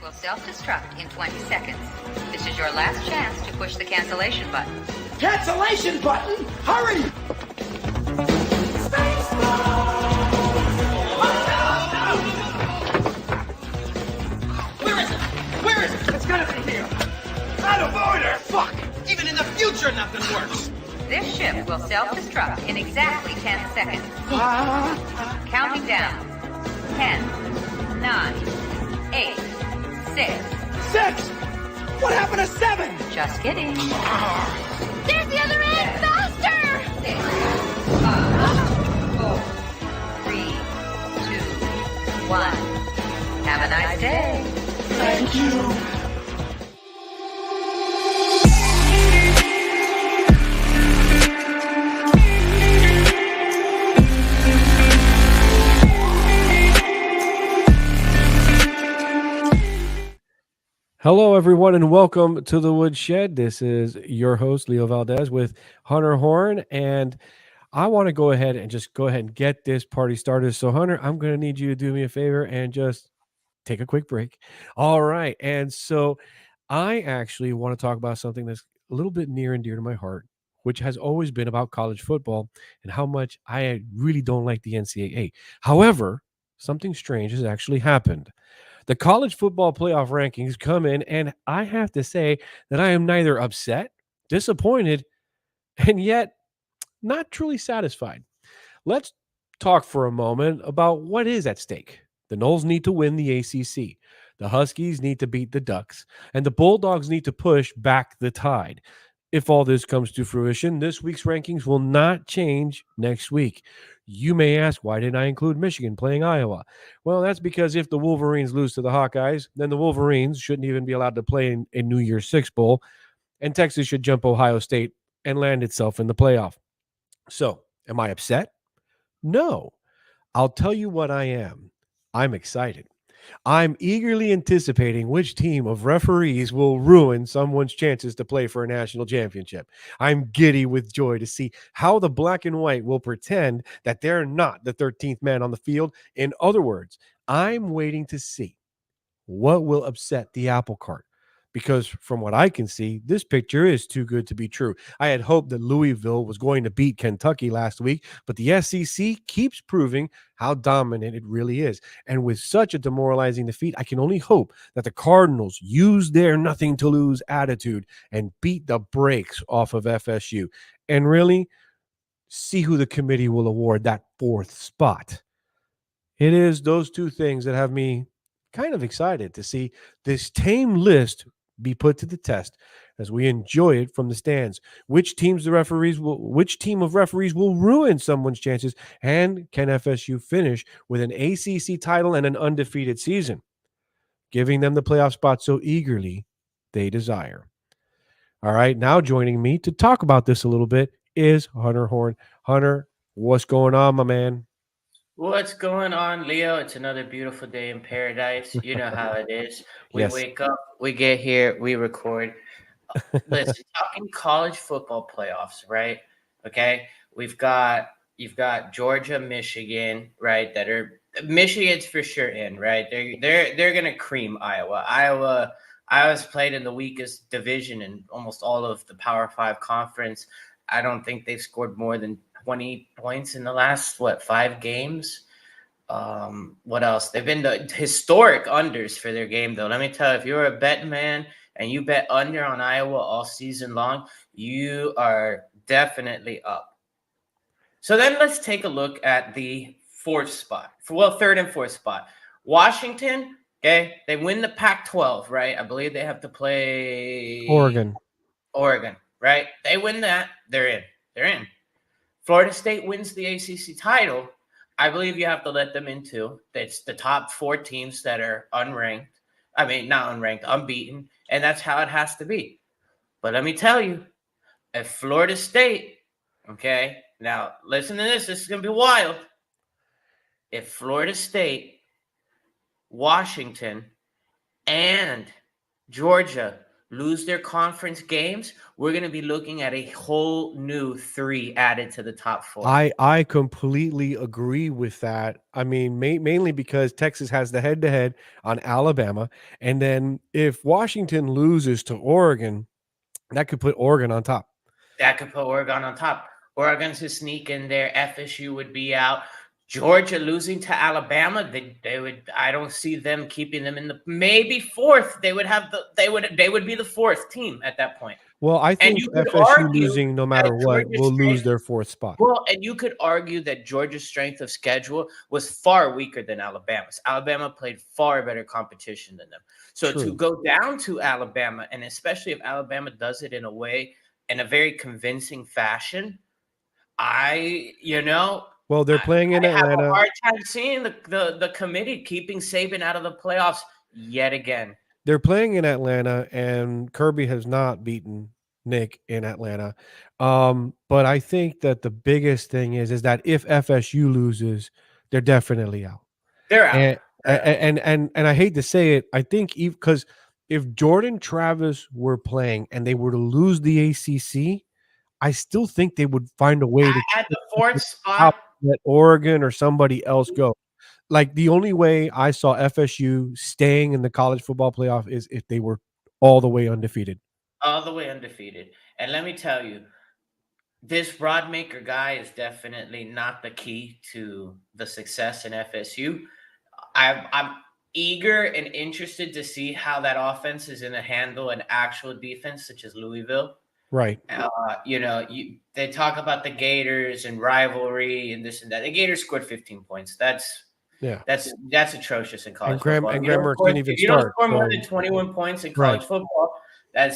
will self-destruct in 20 seconds. This is your last chance to push the cancellation button. Cancellation button? Hurry! Where is it? It's gotta be here. Out of order! Fuck! Even in the future, nothing works. This ship will self-destruct in exactly 10 seconds. Counting down. 10, 9, 8, 6. 6! What happened to 7? Just kidding. There's the other end! Faster! 6, 5, 4, 3, 2, 1. Have a nice day. Thank you. Hello, everyone, and welcome to the Woodshed. This is your host, Leo Valdez, with Hunter Horn, and I want to go ahead and get this party started. So, Hunter, I'm going to need you to do me a favor and just take a quick break. All right, and so I actually want to talk about something that's a little bit near and dear to my heart, which has always been about college football and how much I really don't like the NCAA. However, something strange has actually happened. The college football playoff rankings come in, and I have to say that I am neither upset, disappointed, and yet not truly satisfied. Let's talk for a moment about what is at stake. The Noles need to win the ACC. The Huskies need to beat the Ducks, and the Bulldogs need to push back the Tide. If all this comes to fruition, this week's rankings will not change next week. You may ask, why didn't I include Michigan playing Iowa? Well, that's because if the Wolverines lose to the Hawkeyes, then the Wolverines shouldn't even be allowed to play in a New Year's Six Bowl, and Texas should jump Ohio State and land itself in the playoff. So, am I upset? No. I'll tell you what I am. I'm excited. I'm eagerly anticipating which team of referees will ruin someone's chances to play for a national championship. I'm giddy with joy to see how the black and white will pretend that they're not the 13th man on the field. In other words, I'm waiting to see what will upset the apple cart. Because from what I can see, this picture is too good to be true. I had hoped that Louisville was going to beat Kentucky last week, but the SEC keeps proving how dominant it really is. And with such a demoralizing defeat, I can only hope that the Cardinals use their nothing-to-lose attitude and beat the brakes off of FSU and really see who the committee will award that 4th spot. It is those two things that have me kind of excited to see this tame list be put to the test as we enjoy it from the stands. Which team of referees will ruin someone's chances, and can FSU finish with an ACC title and an undefeated season, giving them the playoff spot so eagerly they desire? All right, now joining me to talk about this a little bit is Hunter Horn. Hunter, what's going on, my man? What's going on, Leo? It's another beautiful day in paradise. You know how it is. We Yes. wake up, we get here, we record. Listen, talking college football playoffs, right? Okay, you've got Georgia, Michigan, right? Michigan's for sure in, right? They're gonna cream Iowa. Iowa's played in the weakest division in almost all of the Power 5 conference. I don't think they've scored more than 20 points in the last, 5 games? What else? They've been the historic unders for their game, though. Let me tell you, if you're a bet man and you bet under on Iowa all season long, you are definitely up. So then let's take a look at the 4th spot. 3rd and 4th spot. Washington, okay, they win the Pac-12, right? I believe they have to play Oregon, right? They win that, they're in. Florida State wins the ACC title. I believe you have to let them in too. It's the top 4 teams that are unranked. I mean, not unranked, unbeaten. And that's how it has to be. But let me tell you, if Florida State, okay, now listen to this. This is going to be wild. If Florida State, Washington, and Georgia lose their conference games, we're going to be looking at a whole new 3 added to the top 4. I completely agree with that. I mean, mainly because Texas has the head-to-head on Alabama, and then if Washington loses to Oregon, that could put Oregon on top. That could put Oregon on top. Oregon to sneak in there. FSU would be out. Georgia losing to Alabama, they would. I don't see them keeping them in the maybe 4th. They would have they would be the 4th team at that point. Well, I think you could FSU argue losing no that matter what Georgia's will lose strength- their 4th spot. Well, and you could argue that Georgia's strength of schedule was far weaker than Alabama's. Alabama played far better competition than them. So True. to go down to Alabama, and especially if Alabama does it in a very convincing fashion, Well, they're playing in I have Atlanta. a hard time seeing the committee keeping Saban out of the playoffs yet again. They're playing in Atlanta, and Kirby has not beaten Nick in Atlanta. But I think that the biggest thing is that if FSU loses, they're definitely out. They're out. And I hate to say it, I think because if Jordan Travis were playing and they were to lose the ACC, I still think they would find a way to at the 4th spot. let Oregon or somebody else go. Like the only way I saw FSU staying in the college football playoff is if they were all the way undefeated. All the way undefeated. And let me tell you, this Rodmaker guy is definitely not the key to the success in FSU. I'm eager and interested to see how that offense is going to handle an actual defense such as Louisville. Right. They talk about the Gators and rivalry and this and that. The Gators scored 15 points. That's atrocious in college football. And Graham didn't even if you don't start. score more than 21 points in college football,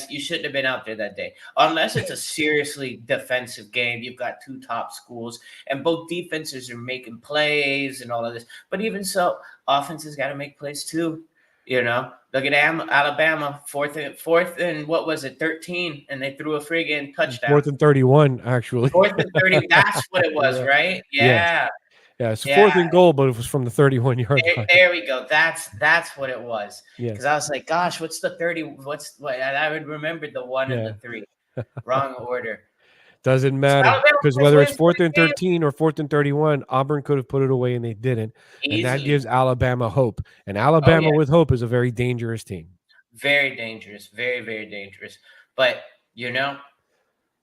you shouldn't have been out there that day. Unless it's a seriously defensive game. You've got 2 top schools, and both defenses are making plays and all of this. But even so, offenses got to make plays too. Look at Alabama, fourth and what was it, 13, and they threw a friggin' touchdown. 4th and 31, actually. 4th and 30. That's what it was, right? Yeah. Yeah, it's 4th and goal, but it was from the 31-yard line. There we go. That's what it was. Yes. Because I was like, gosh, what's the 30? I would remember the 1 and the 3. Wrong order. Doesn't matter, because whether it's 4th and 13 or 4th and 31, Auburn could have put it away and they didn't. Easily. And that gives Alabama hope. And Alabama with hope is a very dangerous team. Very dangerous. Very, very dangerous. But,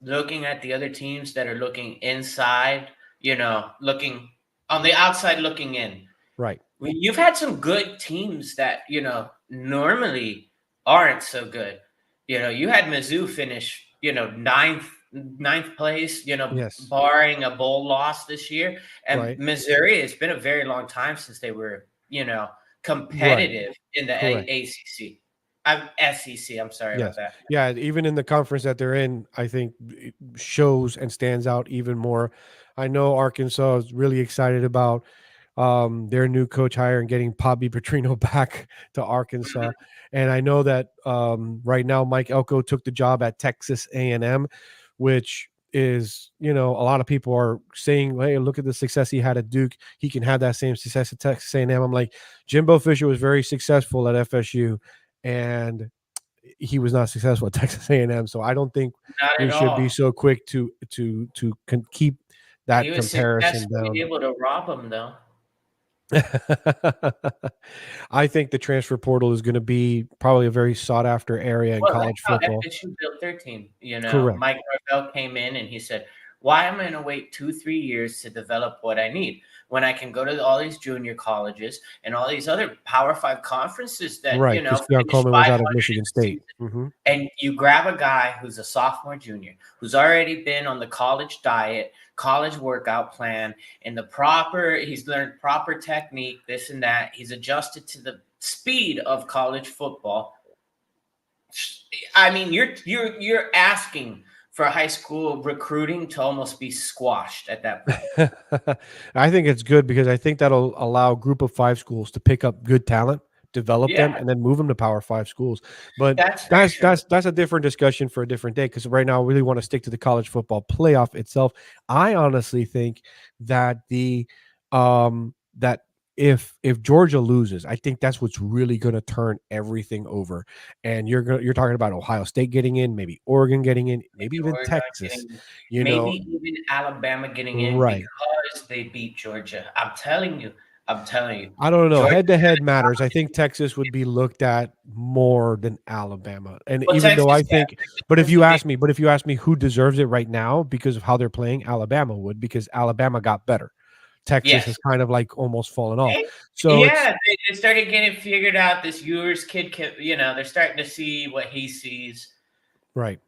looking at the other teams that are looking inside, looking on the outside looking in. Right. You've had some good teams that, normally aren't so good. You had Mizzou finish, ninth place, barring a bowl loss this year. And Missouri, it's been a very long time since they were, competitive in the ACC. SEC. I'm sorry about that. Yeah, even in the conference that they're in, I think it shows and stands out even more. I know Arkansas is really excited about their new coach hire and getting Bobby Petrino back to Arkansas. And I know that right now Mike Elko took the job at Texas A&M, which is, a lot of people are saying, hey, look at the success he had at Duke. He can have that same success at Texas A&M. I'm like, Jimbo Fisher was very successful at FSU, and he was not successful at Texas A&M. So I don't think we should be so quick to keep that comparison down. Be able to rob him, though. I think the transfer portal is going to be probably a very sought after area in college football. FSU built their team. Correct. Mike Norvell came in and he said, why am I going to wait 2-3 years to develop what I need when I can go to all these junior colleges and all these other Power 5 conferences that, Scott Coleman was out of Michigan State. Mm-hmm. And you grab a guy who's a sophomore, junior, who's already been on the college diet, college workout plan, and he's learned proper technique, this and that. He's adjusted to the speed of college football. I mean, you're asking for high school recruiting to almost be squashed at that point. I think it's good because I think that'll allow a group of 5 schools to pick up good talent, develop them, and then move them to Power 5 schools. But that's a different discussion for a different day, because right now I really want to stick to the college football playoff itself. I honestly think that that if Georgia loses, I think that's what's really going to turn everything over. And you're talking about Ohio State getting in, maybe Oregon getting in, maybe even Oregon Texas. getting, You know, maybe even Alabama getting in right? because they beat Georgia. I'm telling you. I don't know. Georgia. Head to head matters. I think Texas would be looked at more than Alabama. And Well, even though I Texas, yeah, think, Texas but if was you the big. ask me, who deserves it right now because of how they're playing, Alabama would, because Alabama got better. Texas has Yes. kind of like almost fallen off. Hey, So it's yeah, they started getting figured out. This Ewers kid, they're starting to see what he sees. right.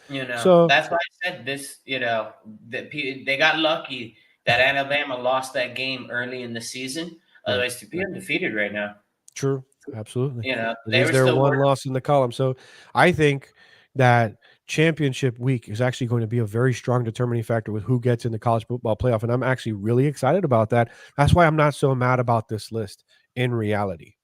So That's why I said this. They got lucky that Alabama lost that game early in the season. right. Otherwise, to be undefeated right now, True. Absolutely. It they is were their still one working. loss in the column. So I think that championship week is actually going to be a very strong determining factor with who gets in the college football playoff. And I'm actually really excited about that. That's why I'm not so mad about this list in reality.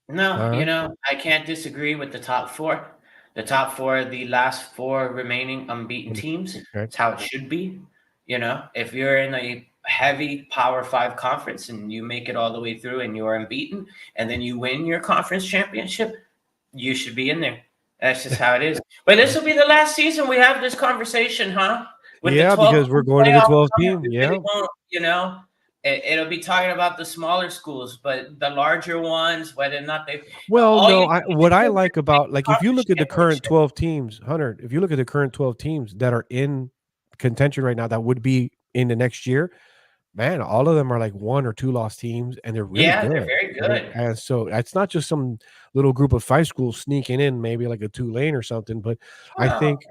No, All right. I can't disagree with the top four. The top four, the last four remaining unbeaten teams. Okay. That's how it should be. If you're in a heavy Power Five conference and you make it all the way through and you're unbeaten, and then you win your conference championship, you should be in there. That's just how it is. But this will be the last season we have this conversation, huh? With the Yeah, 12 because we're going to the playoff 12 coming, team. we Yeah. really won't, it'll be talking about the smaller schools, but the larger ones, whether or not they. Well, All you no, need to what I do is like make about, the like, if you conference look at the current championship. 12 teams, Hunter, if you look at the current 12 teams that are in contention right now that would be in the next year, man, all of them are like 1 or 2 lost teams, and they're really Yeah, they're good. very good. And so it's not just some little group of 5 schools sneaking in, maybe like a Tulane or something. But I Wow. think,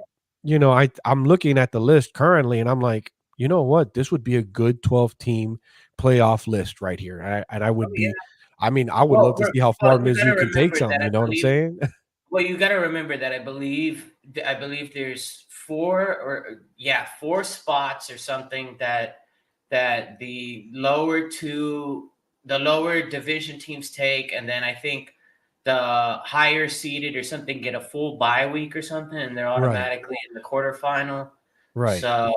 I'm looking at the list currently, and I'm like, you know what? This would be a good 12-team playoff list right here. And I Oh, would yeah. be, I mean, I would love to see how far You got to Mizzou can take remember that something. You know what I'm saying? Well, you got to remember that I believe there's four spots or something that the lower division teams take, and then I think the higher seeded or something get a full bye week or something, and they're Right. automatically in the quarterfinal. Right. So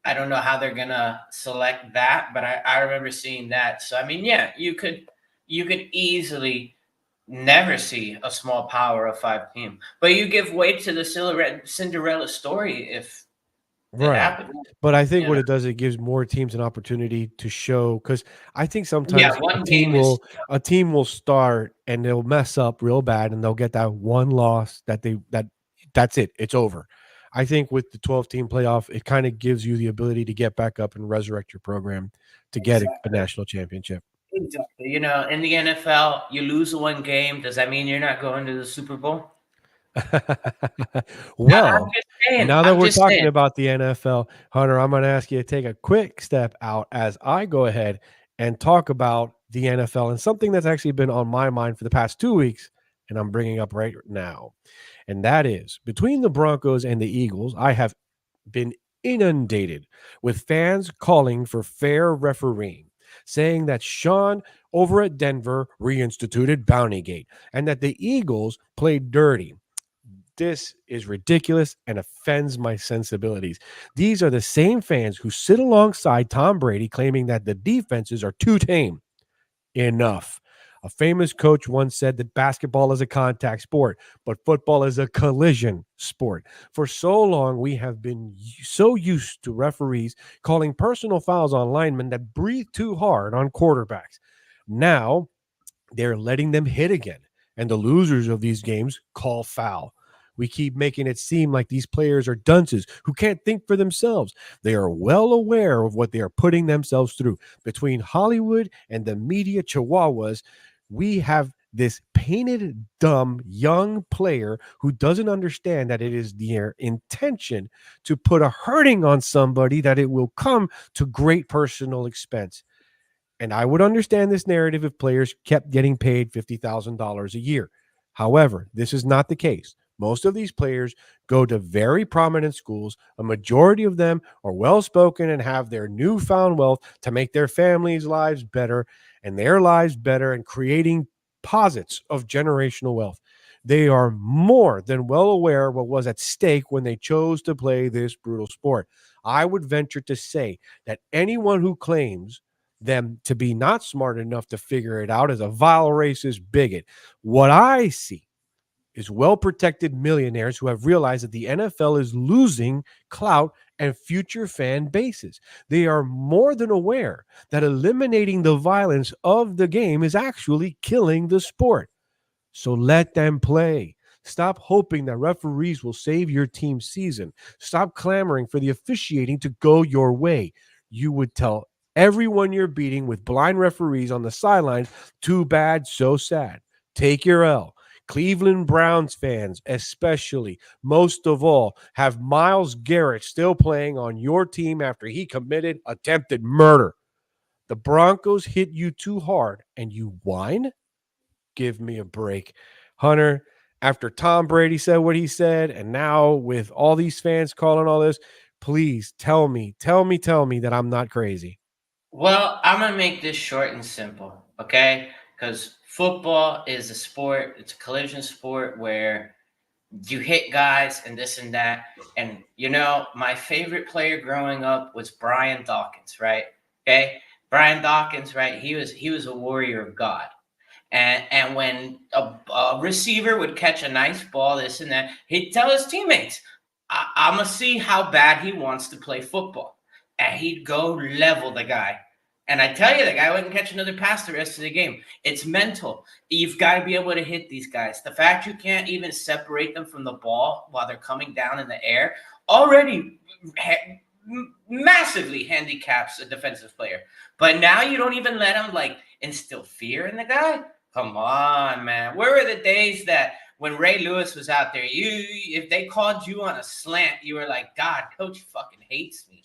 I don't know how they're gonna select that, but I remember seeing that. So I mean, yeah, you could easily never see a small Power of Five team, but you give way to the Cinderella story if it Right. happens. But I think You what know? it does, it gives more teams an opportunity to show, because I think Yeah, sometimes one game is a team will start and they'll mess up real bad and they'll get that one loss that's it. It's over. I think with the 12-team playoff, it kind of gives you the ability to get back up and resurrect your program to get a national championship. exactly. In the NFL, you lose one game. Does that mean you're not going to the Super Bowl? I'm Well, just saying. now that I'm we're just talking saying. about the NFL, Hunter, I'm going to ask you to take a quick step out as I go ahead and talk about the NFL and something that's actually been on my mind for the past 2 weeks, and I'm bringing up right now. And that is, between the Broncos and the Eagles, I have been inundated with fans calling for fair refereeing, saying that Sean over at Denver reinstituted Bountygate and that the Eagles played dirty. This is ridiculous and offends my sensibilities. These are the same fans who sit alongside Tom Brady claiming that the defenses are too tame. Enough. A famous coach once said that basketball is a contact sport, but football is a collision sport. For so long, we have been so used to referees calling personal fouls on linemen that breathe too hard on quarterbacks. Now, they're letting them hit again, and the losers of these games call foul. We keep making it seem like these players are dunces who can't think for themselves. They are well aware of what they are putting themselves through. Between Hollywood and the media chihuahuas, we have this painted, dumb, young player who doesn't understand that it is their intention to put a hurting on somebody, that it will come to great personal expense. And I would understand this narrative if players kept getting paid $50,000 a year. However, this is not the case. Most of these players go to very prominent schools. A majority of them are well-spoken and have their newfound wealth to make their families' lives better and their lives better, and creating posits of generational wealth. They are more than well aware what was at stake when they chose to play this brutal sport. I would venture to say that anyone who claims them to be not smart enough to figure it out as a vile racist bigot. What I see is well-protected millionaires who have realized that the NFL is losing clout and future fan bases. They are more than aware that eliminating the violence of the game is actually killing the sport. So let them play. Stop hoping that referees will save your team's season. Stop clamoring for the officiating to go your way. You would tell everyone you're beating with blind referees on the sidelines, too bad, so sad. Take your L. Cleveland Browns fans, especially, most of all, have Myles Garrett still playing on your team after he committed attempted murder. The Broncos hit you too hard and you whine? Give me a break. Hunter, after Tom Brady said what he said, and now with all these fans calling all this, please tell me that I'm not crazy. Well, I'm going to make this short and simple, okay? Because football is a sport, it's a collision sport where you hit guys and this and that. And, my favorite player growing up was Brian Dawkins, right? Okay? Brian Dawkins, right? He was a warrior of God. And when a receiver would catch a nice ball, this and that, he'd tell his teammates, I'm going to see how bad he wants to play football. And he'd go level the guy. And I tell you, the guy wouldn't catch another pass the rest of the game. It's mental. You've got to be able to hit these guys. The fact you can't even separate them from the ball while they're coming down in the air already massively handicaps a defensive player. But now you don't even let them instill fear in the guy. Come on, man. Where were the days that when Ray Lewis was out there, if they called you on a slant, you were like, God, coach fucking hates me.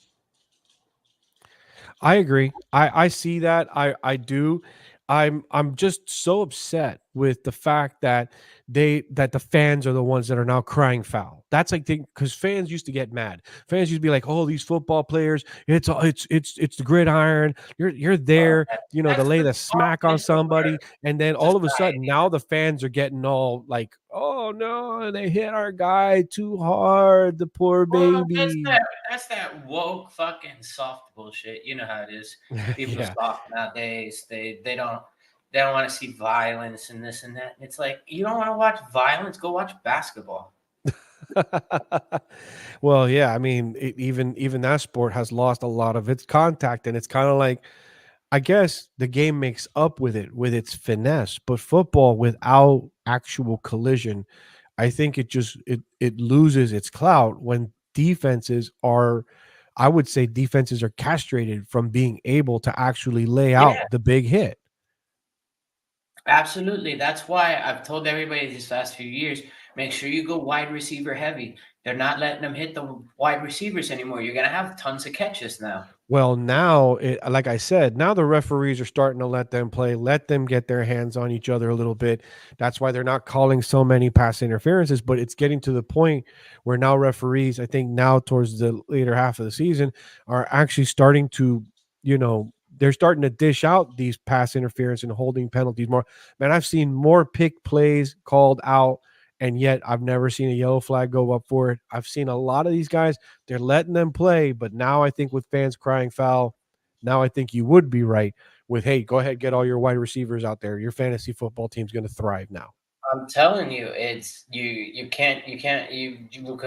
I agree. I see that. I do. I'm just so upset with the fact that the fans are the ones that are now crying foul. That's because fans used to get mad. Fans used to be like, "Oh, these football players, it's the gridiron. You're there, to lay the smack on somebody." And then all of a sudden, now the fans are getting all like, "Oh no, they hit our guy too hard, the poor baby." That's that woke fucking soft bullshit. You know how it is. People Yeah. soft nowadays. They don't want to see violence and this and that. And it's like, you don't want to watch violence, go watch basketball. Well, yeah, I mean, even that sport has lost a lot of its contact, and it's kind of like, I guess the game makes up with it with its finesse, but football without actual collision, I think it loses its clout when I would say defenses are castrated from being able to actually lay out the big hit. Absolutely. That's why I've told everybody these last few years, make sure you go wide receiver heavy. They're not letting them hit the wide receivers anymore. You're going to have tons of catches now. Well, now, like I said, now the referees are starting to let them play, let them get their hands on each other a little bit. That's why they're not calling so many pass interferences, but it's getting to the point where now referees, I think now towards the later half of the season, are actually starting to, they're starting to dish out these pass interference and holding penalties more. Man, I've seen more pick plays called out, and yet I've never seen a yellow flag go up for it. I've seen a lot of these guys, they're letting them play, but now I think with fans crying foul, now I think you would be right with, hey, go ahead, get all your wide receivers out there. Your fantasy football team's going to thrive now. I'm telling you, it's you can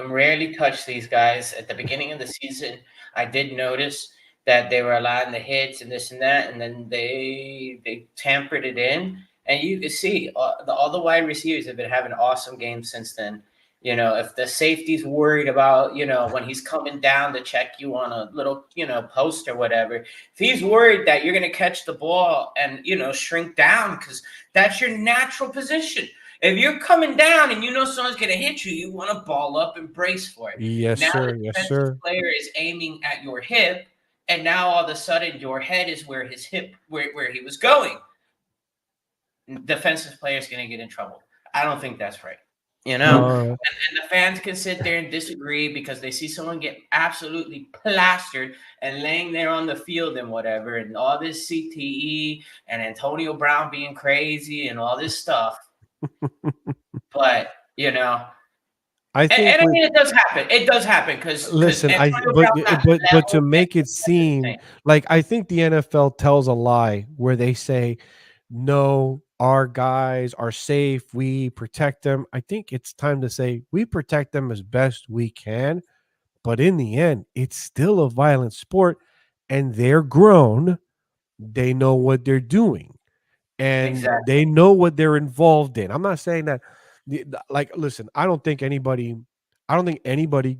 rarely touch these guys. At the beginning of the season, I did notice that they were allowing the hits and this and that, and then they tampered it in. And you can see all the wide receivers have been having awesome games since then. If the safety's worried about, when he's coming down to check you on a little, post or whatever, if he's worried that you're going to catch the ball and, shrink down because that's your natural position. If you're coming down and someone's going to hit you, you want to ball up and brace for it. Yes, now sir. the Yes, sir. player is aiming at your hip, and now all of a sudden your head is where his hip, where he was going. Defensive player is going to get in trouble. I don't think that's right. And the fans can sit there and disagree because they see someone get absolutely plastered and laying there on the field and whatever, and all this CTE and Antonio Brown being crazy and all this stuff. But, I think And I mean, it does happen. It does happen because listen, Antonio Brown's not the but to level that make it the seem same. like I think the NFL tells a lie where they say, no, our guys are safe. We protect them. I think it's time to say we protect them as best we can. But in the end, it's still a violent sport and they're grown. They know what they're doing and Exactly. they know what they're involved in. I'm not saying that like listen, I don't think anybody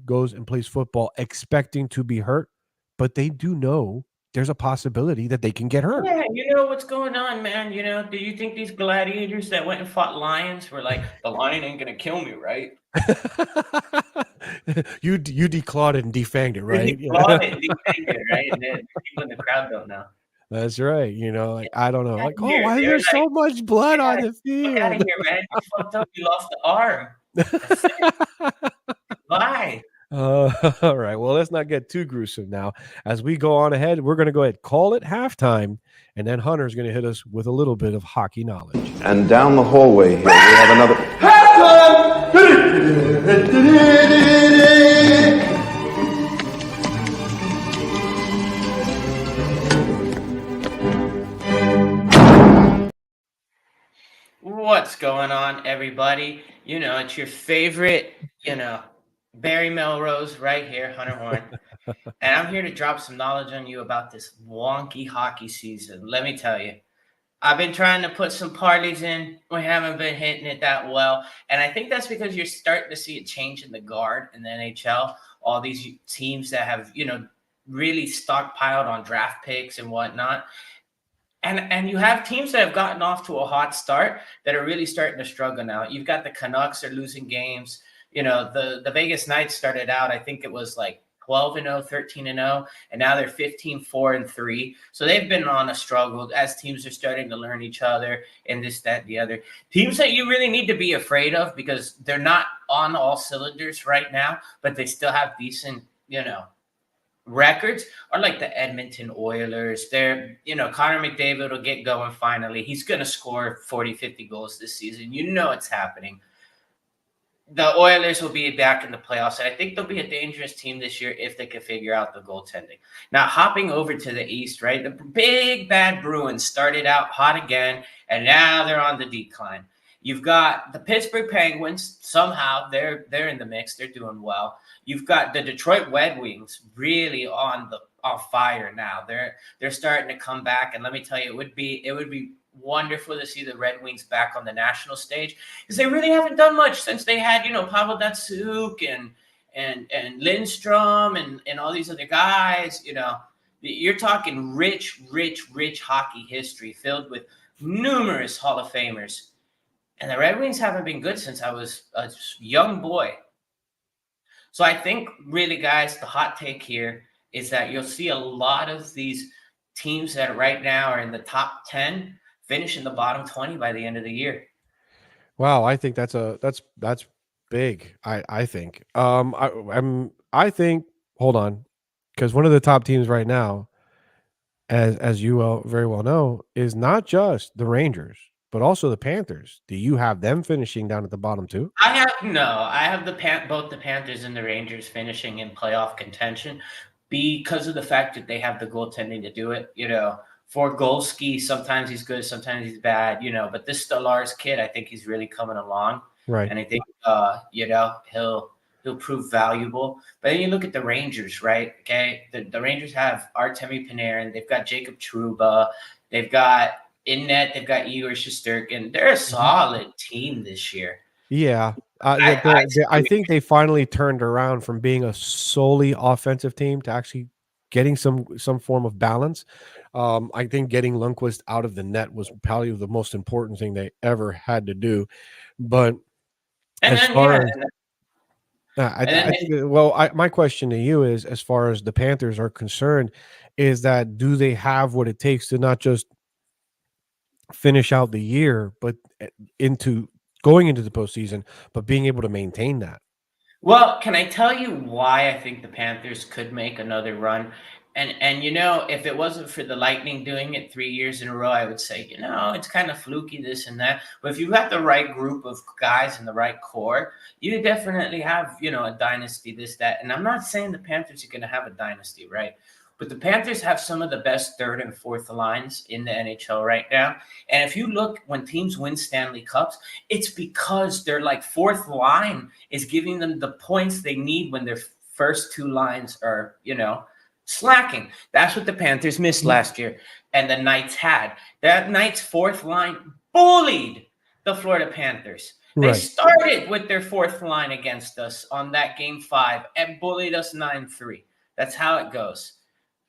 goes and plays football expecting to be hurt, but they do know there's a possibility that they can get hurt. Yeah, you know what's going on, man. Do you think these gladiators that went and fought lions were like, the lion ain't gonna kill me, right? You declawed it and defanged it, They right? declawed it and defanged it, right? And then people in the crowd don't know. That's right. Like I don't know. Get out Like, of oh, here. why is They were there like, so much blood get on out, the look out of field? here, man. You fucked up. You lost the arm. That's it. Bye. All right. Well, let's not get too gruesome now. As we go on ahead, we're going to go ahead call it halftime, and then Hunter's going to hit us with a little bit of hockey knowledge. And down the hallway here, we have another. What's going on, everybody? It's your favorite, Barry Melrose right here, Hunter Horn. And I'm here to drop some knowledge on you about this wonky hockey season. Let me tell you, I've been trying to put some parlays in. We haven't been hitting it that well. And I think that's because you're starting to see a change in the guard in the NHL. All these teams that have, really stockpiled on draft picks and whatnot. And you have teams that have gotten off to a hot start that are really starting to struggle now. You've got the Canucks are losing games. The Vegas Knights started out, I think it was like 12-0, 13-0, and now they're 15-4-3. So they've been on a struggle as teams are starting to learn each other and this, that, and the other. Teams that you really need to be afraid of because they're not on all cylinders right now, but they still have decent, records are like the Edmonton Oilers. They're, Connor McDavid will get going finally. He's going to score 40, 50 goals this season. It's happening. The Oilers will be back in the playoffs, and I think they'll be a dangerous team this year if they can figure out the goaltending. Now, hopping over to the East, right? The big bad Bruins started out hot again, and now they're on the decline. You've got the Pittsburgh Penguins. Somehow they're in the mix. They're doing well. You've got the Detroit Red Wings really on fire now. They're starting to come back, and let me tell you, it would be wonderful to see the Red Wings back on the national stage because they really haven't done much since they had Pavel Datsyuk and Lindstrom and all these other guys. You're talking rich hockey history filled with numerous Hall of Famers. And the Red Wings haven't been good since I was a young boy. So I think really, guys, the hot take here is that you'll see a lot of these teams that right now are in the top 10 finish in the bottom 20 by the end of the year. Wow, I think that's big. I think. I think. Hold on, because one of the top teams right now, as you very well know, is not just the Rangers, but also the Panthers. Do you have them finishing down at the bottom too? I have both the Panthers and the Rangers finishing in playoff contention because of the fact that they have the goaltending to do it. For Golski, sometimes he's good, sometimes he's bad, but this Stolarz kid, I think he's really coming along. Right. And I think, he'll prove valuable. But then you look at the Rangers, right? Okay. The Rangers have Artemi Panarin. They've got Jacob Trouba. They've got in net, they've got Igor Shesterkin. They're a solid team this year. Yeah. I think they finally turned around from being a solely offensive team to actually getting some form of balance. I think getting Lundqvist out of the net was probably the most important thing they ever had to do. But my question to you is, as far as the Panthers are concerned, is that do they have what it takes to not just finish out the year, but going into the postseason, but being able to maintain that? Well, can I tell you why I think the Panthers could make another run? And if it wasn't for the Lightning doing it 3 years in a row, I would say, it's kind of fluky, this and that. But if you have the right group of guys in the right core, you definitely have, a dynasty, this, that. And I'm not saying the Panthers are going to have a dynasty, right? But the Panthers have some of the best third and fourth lines in the NHL right now. And if you look, when teams win Stanley Cups, it's because their fourth line is giving them the points they need when their first two lines are, slacking. That's what the Panthers missed last year. And the Knights had. That Knights fourth line bullied the Florida Panthers. They started with their fourth line against us on that game 5 and bullied us 9-3. That's how it goes.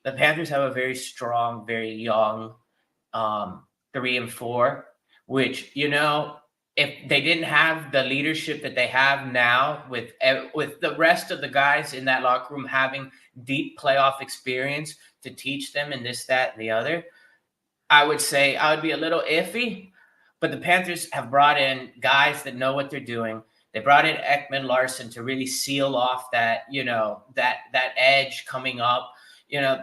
The Panthers have a very strong, very young 3 and 4, which, if they didn't have the leadership that they have now with the rest of the guys in that locker room having deep playoff experience to teach them and this, that, and the other, I would say I would be a little iffy. But the Panthers have brought in guys that know what they're doing. They brought in Ekman Larson to really seal off that, that edge coming up.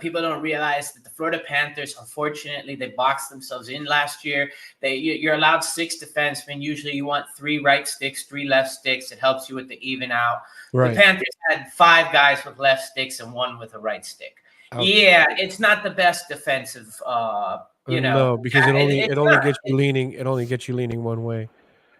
People don't realize that the Florida Panthers, unfortunately, they boxed themselves in last year. You're allowed 6 defensemen. Usually you want 3 right sticks, 3 left sticks. It helps you with the even out. Right. The Panthers had 5 guys with left sticks and 1 with a right stick. Ouch. Yeah, it's not the best defensive, No, because it only gets you leaning. It only gets you leaning one way.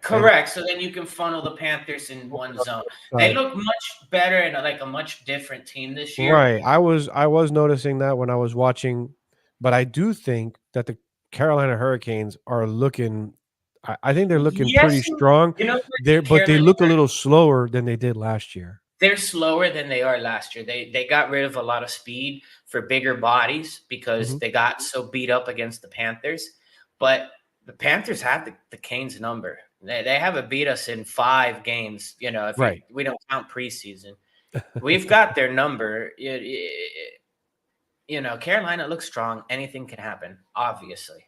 Correct. So then you can funnel the Panthers in one zone. They look much better and a much different team this year. Right. I was noticing that when I was watching, but I do think that the Carolina Hurricanes are looking. I think they're looking pretty strong. But they look a little slower than they did last year. They're slower than they are last year. They got rid of a lot of speed for bigger bodies because they got so beat up against the Panthers. But the Panthers have the Canes number. They haven't beat us in 5 games, if we don't count preseason. We've got their number. Carolina looks strong. Anything can happen, obviously.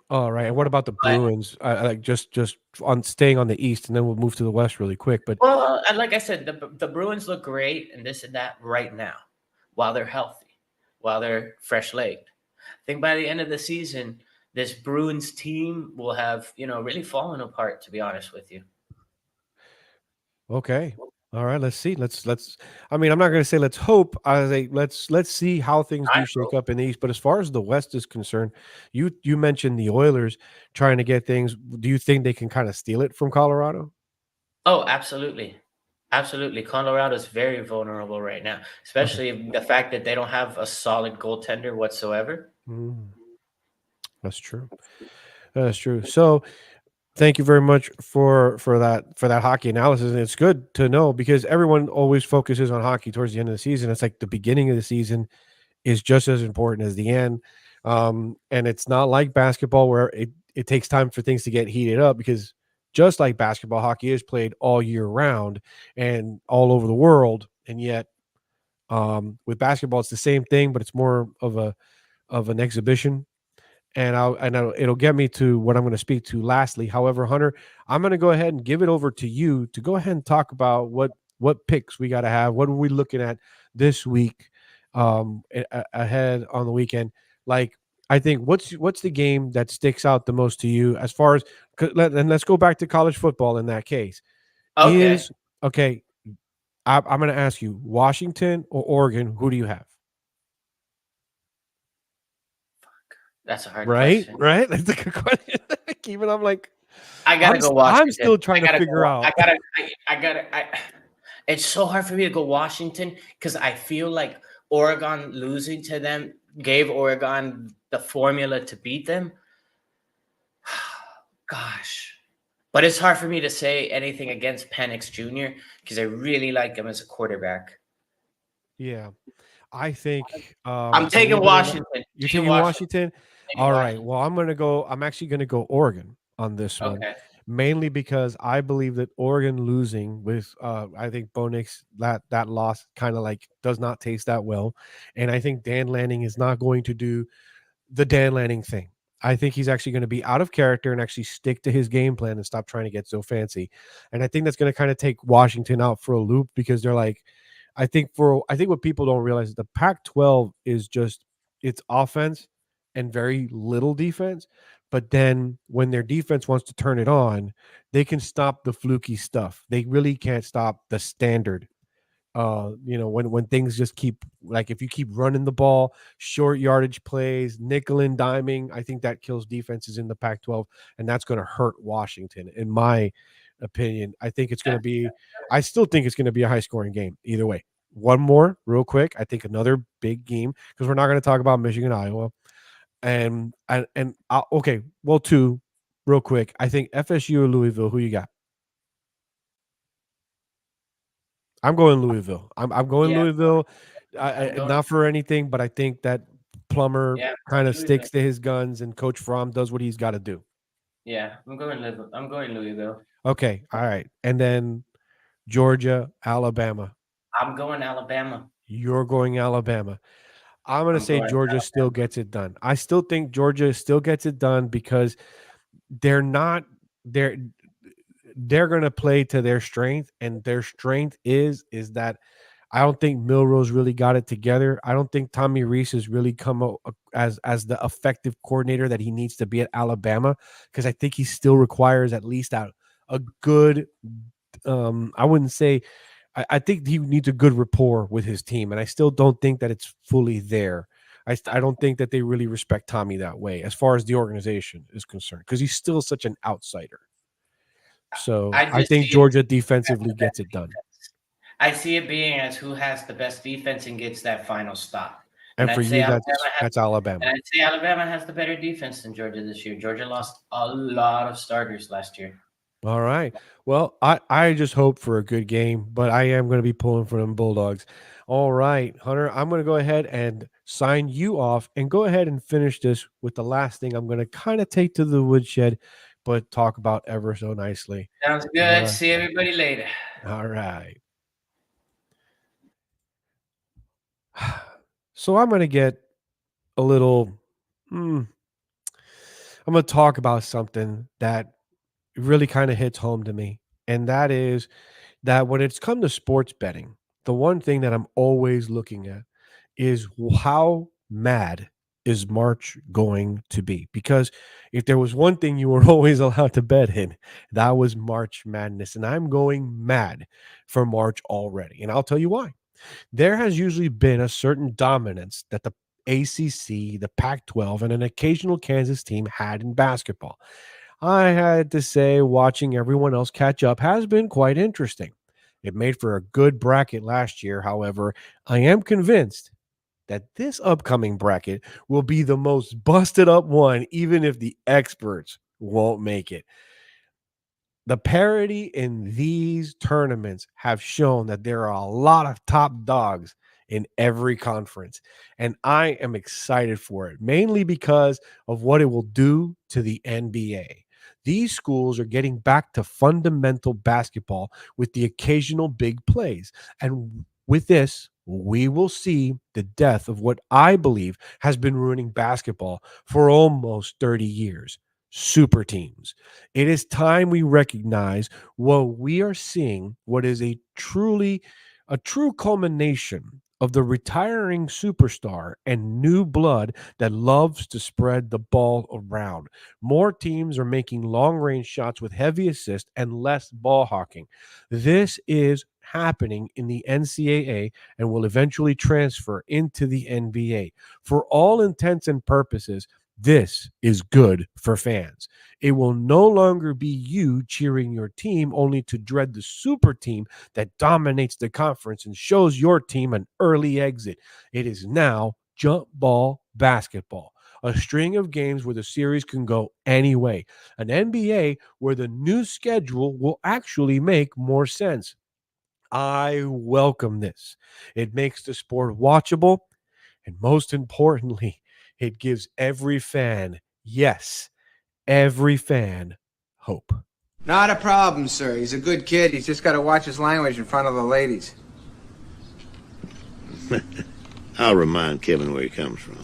All right. And what about the Bruins? Just on staying on the East, and then we'll move to the West really quick. But like I said, the Bruins look great and this and that right now, while they're healthy, while they're fresh-legged. I think by the end of the season, this Bruins team will have, really fallen apart, to be honest with you. Okay. All right. Let's see. Let's. I mean, I'm not going to say let's hope. I say let's see how things do shake up in the East. But as far as the West is concerned, you mentioned the Oilers trying to get things. Do you think they can kind of steal it from Colorado? Oh, absolutely. Absolutely. Colorado is very vulnerable right now, especially the fact that they don't have a solid goaltender whatsoever. That's true. That's true. So thank you very much for that hockey analysis. And it's good to know because everyone always focuses on hockey towards the end of the season. It's like the beginning of the season is just as important as the end. And it's not like basketball where it takes time for things to get heated up because just like basketball, hockey is played all year round and all over the world. And yet with basketball, it's the same thing, but it's more of an exhibition. And it'll get me to what I'm going to speak to lastly. However, Hunter, I'm going to go ahead and give it over to you to go ahead and talk about what picks we got to have. What are we looking at this week ahead on the weekend? Like, I think what's the game that sticks out the most to you as far as and let's go back to college football in that case. Okay. I'm going to ask you, Washington or Oregon, who do you have? That's a hard question. Right? That's a good question. Even I'm like, I gotta go Washington. I'm still trying to figure out. It's so hard for me to go Washington because I feel like Oregon losing to them gave Oregon the formula to beat them. Gosh. But it's hard for me to say anything against Penix Jr. because I really like him as a quarterback. Yeah. I think I'm taking Washington. You're taking Washington? All right. Well, I'm actually going to go Oregon on this one. Okay. Mainly because I believe that Oregon losing with I think Bo Nix, that loss kind of like does not taste that well. And I think Dan Lanning is not going to do the Dan Lanning thing. I think he's actually going to be out of character and actually stick to his game plan and stop trying to get so fancy. And I think that's going to kind of take Washington out for a loop because they're like, I think what people don't realize is the Pac-12 is just it's offense and very little defense. But then when their defense wants to turn it on, they can stop the fluky stuff. They really can't stop the standard. When things just keep, like, if you keep running the ball, short yardage plays, nickel and diming, I think that kills defenses in the Pac-12, and that's going to hurt Washington, in my opinion. I still think it's going to be a high scoring game either way. One more real quick. I think another big game, because we're not going to talk about Michigan, Iowa. Two real quick. I think FSU or Louisville. Who you got? I'm going Louisville. I'm going Louisville. Not for anything, but I think that Plummer kind of sticks to his guns, and Coach Fromm does what he's got to do. Yeah, I'm going Louisville. Okay, all right. And then Georgia, Alabama. I'm going Alabama. You're going Alabama. I'm going to say Georgia still gets it done. I still think Georgia still gets it done because they're going to play to their strength, and their strength is that I don't think Milrose really got it together. I don't think Tommy Rees has really come up as the effective coordinator that he needs to be at Alabama, because I think he still requires at least a good I wouldn't say I think he needs a good rapport with his team, and I still don't think that it's fully there. I don't think that they really respect Tommy that way as far as the organization is concerned, because he's still such an outsider. So I think Georgia defensively gets it done. I see it being as who has the best defense and gets that final stop. And for you, that's Alabama. And I'd say Alabama has the better defense than Georgia this year. Georgia lost a lot of starters last year. All right. Well, I just hope for a good game, but I am going to be pulling for them Bulldogs. All right, Hunter, I'm going to go ahead and sign you off and go ahead and finish this with the last thing I'm going to kind of take to the woodshed, but talk about ever so nicely. Sounds good. See everybody later. All right. So I'm going to get a little, I'm going to talk about something that really kind of hits home to me. And that is that when it's come to sports betting, the one thing that I'm always looking at is how mad is March going to be? Because if there was one thing you were always allowed to bet in, that was March Madness. And I'm going mad for March already. And I'll tell you why. There has usually been a certain dominance that the ACC, the Pac-12, and an occasional Kansas team had in basketball. I had to say, watching everyone else catch up has been quite interesting. It made for a good bracket last year. However, I am convinced that this upcoming bracket will be the most busted up one, even if the experts won't make it. The parity in these tournaments have shown that there are a lot of top dogs in every conference, and I am excited for it, mainly because of what it will do to the NBA. These schools are getting back to fundamental basketball with the occasional big plays. And with this, we will see the death of what I believe has been ruining basketball for almost 30 years. Super teams. It is time we recognize what we are seeing, what is a true culmination of the retiring superstar and new blood that loves to spread the ball around. More teams are making long-range shots with heavy assist and less ball hawking. This is happening in the NCAA and will eventually transfer into the NBA. For all intents and purposes, this is good for fans. It will no longer be you cheering your team only to dread the super team that dominates the conference and shows your team an early exit. It is now jump ball basketball, a string of games where the series can go any way, an NBA where the new schedule will actually make more sense. I welcome this. It makes the sport watchable, and most importantly, it gives every fan, yes, every fan, hope. Not a problem, sir. He's a good kid. He's just got to watch his language in front of the ladies. I'll remind Kevin where he comes from.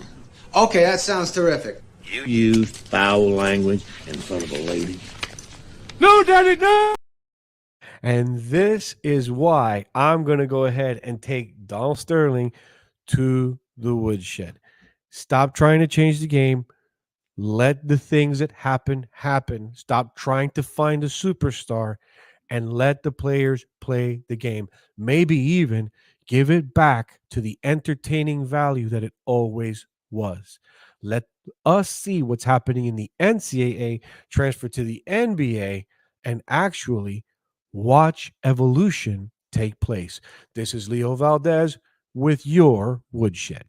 Okay, that sounds terrific. You use foul language in front of a lady? No, Daddy, no! And this is why I'm going to go ahead and take Donald Sterling to the woodshed. Stop trying to change the game. Let the things that happen happen. Stop trying to find a superstar and let the players play the game. Maybe even give it back to the entertaining value that it always was. Let us see what's happening in the NCAA transfer to the NBA and actually watch evolution take place. This is Leo Valdez with your Woodshed.